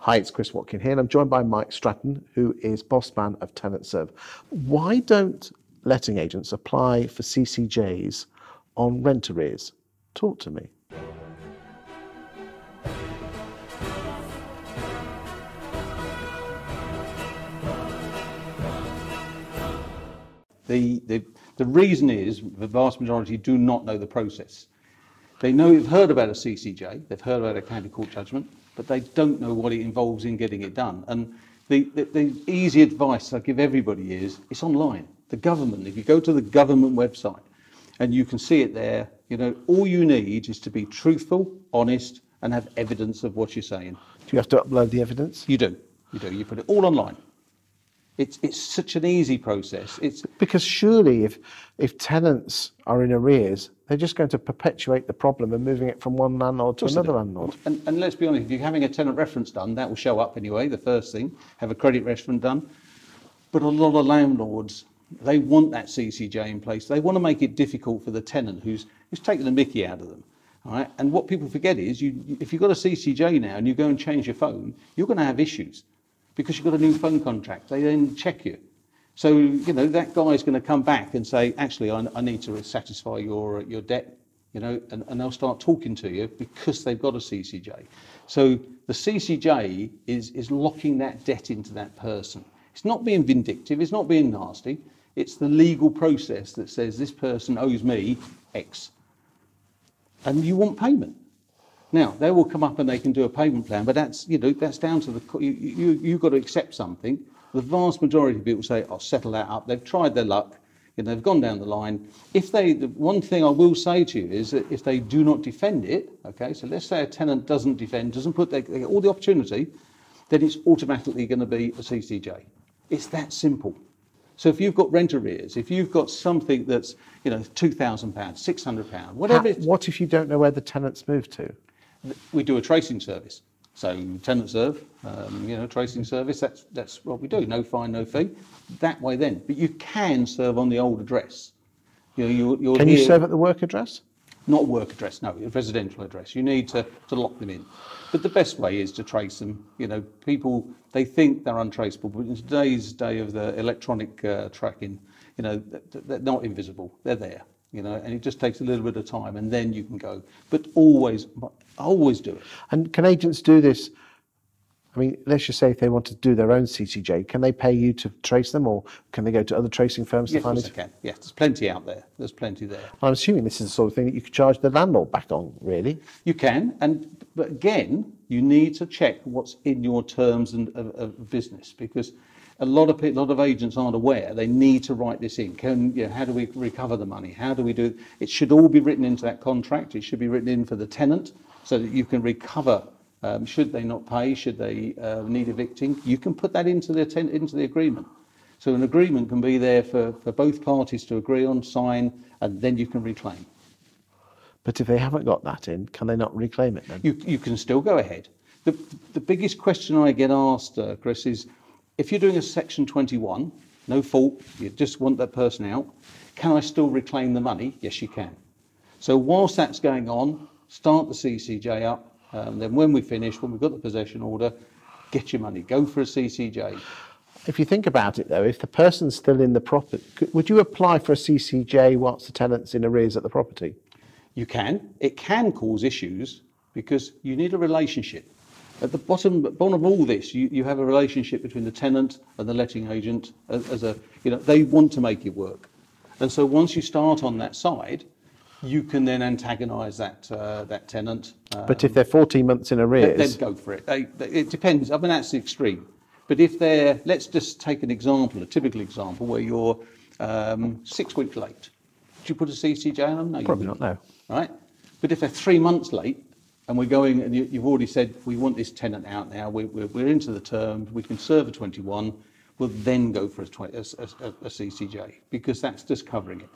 Hi, it's Chris Watkin here, and I'm joined by Mike Stratton, who is boss man of tenantSERVE. Why don't letting agents apply for CCJs on rent arrears? Talk to me. The reason is the vast majority do not know the process. They've heard about a CCJ, they've heard about a county court judgment, but they don't know what it involves in getting it done. And the easy advice I give everybody is, it's online. The government, if you go to the government website and you can see it there, all you need is to be truthful, honest, and have evidence of what you're saying. Do you have to upload the evidence? You do. You put it all online. It's such an easy process. Because surely if tenants are in arrears, they're just going to perpetuate the problem and moving it from one landlord to another landlord. And let's be honest, if you're having a tenant reference done, that will show up anyway, the first thing. Have a credit reference done. But a lot of landlords, they want that CCJ in place. They want to make it difficult for the tenant who's taking the mickey out of them. All right? And what people forget is, if you've got a CCJ now and you go and change your phone, you're going to have issues. Because you've got a new phone contract, they then check you. So, that guy's going to come back and say, actually, I need to satisfy your debt, and they'll start talking to you because they've got a CCJ. So the CCJ is locking that debt into that person. It's not being vindictive, it's not being nasty, it's the legal process that says this person owes me X. And you want payment. Now, they will come up and they can do a payment plan, but that's down to you've got to accept something. The vast majority of people say, I'll settle that up. They've tried their luck, they've gone down the line. The one thing I will say to you is that if they do not defend it, okay, so let's say a tenant doesn't defend, doesn't put they get all the opportunity, then it's automatically going to be a CCJ. It's that simple. So if you've got rent arrears, if you've got something that's, £2,000, £600, whatever what if you don't know where the tenant's moved to? We do a tracing service. So tenantSERVE, tracing service, that's what we do. No fine, no fee. That way then. But you can serve on the old address. Can you serve at the work address? Not work address, no, a residential address. You need to lock them in. But the best way is to trace them. People, they think they're untraceable, but in today's day of the electronic tracking, they're not invisible. They're there. And it just takes a little bit of time, and then you can go. But always do it. And can agents do this? I mean, let's just say if they want to do their own CCJ, can they pay you to trace them, or can they go to other tracing firms to find it? Yes, they can. Yes, there's plenty out there. There's plenty there. I'm assuming this is the sort of thing that you could charge the landlord back on, really. You can, but again, you need to check what's in your terms of business, because a lot of agents aren't aware. They need to write this in. How do we recover the money? How do we do it? It should all be written into that contract. It should be written in for the tenant so that you can recover. Should they not pay? Should they need evicting? You can put that into the agreement. So an agreement can be there for both parties to agree on, sign, and then you can reclaim. But if they haven't got that in, can they not reclaim it then? You can still go ahead. The biggest question I get asked, Chris, is if you're doing a Section 21, no fault, you just want that person out, can I still reclaim the money? Yes, you can. So whilst that's going on, start the CCJ up. Then when we finish, when we've got the possession order, get your money. Go for a CCJ. If you think about it, though, if the person's still in the property, would you apply for a CCJ whilst the tenant's in arrears at the property? You can. It can cause issues because you need a relationship. At the bottom of all this, you have a relationship between the tenant and the letting agent. They want to make it work, and so once you start on that side, you can then antagonise that tenant. But if they're 14 months in arrears, then go for it. It depends. I mean, that's the extreme. But if they're, let's just take an example, a typical example where you're 6 weeks late. Do you put a CCJ on them? No, probably not. No. Right. But if they're 3 months late, and we're going, and you've already said, we want this tenant out now, we're into the terms, we can serve a 21, we'll then go for a CCJ, because that's just covering it.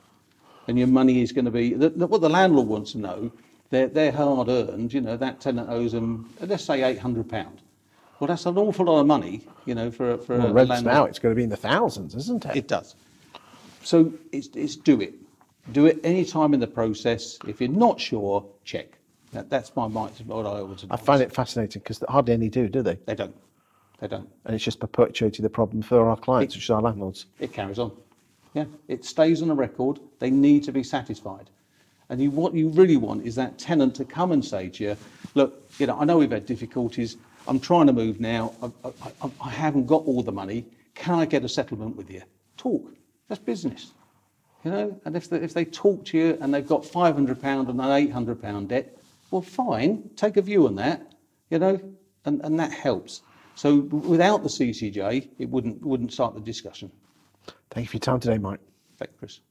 And your money is going to be, what the landlord wants to know, they're hard earned, that tenant owes them, let's say £800. Well, that's an awful lot of money, for a landlord. Now it's going to be in the thousands, isn't it? It does. So it's do it. Do it any time in the process. If you're not sure, check. That's what I always I advise. find it fascinating because hardly any do they? They don't. They don't. And it's just perpetuating the problem for our clients, which is our landlords. It carries on. Yeah, it stays on a record. They need to be satisfied. And what you really want is that tenant to come and say to you, look, I know we've had difficulties. I'm trying to move now. I haven't got all the money. Can I get a settlement with you? Talk. That's business. And if they talk to you and they've got £500 and an £800 debt, well, fine, take a view on that, and that helps. So without the CCJ, it wouldn't start the discussion. Thank you for your time today, Mike. Thank you, Chris.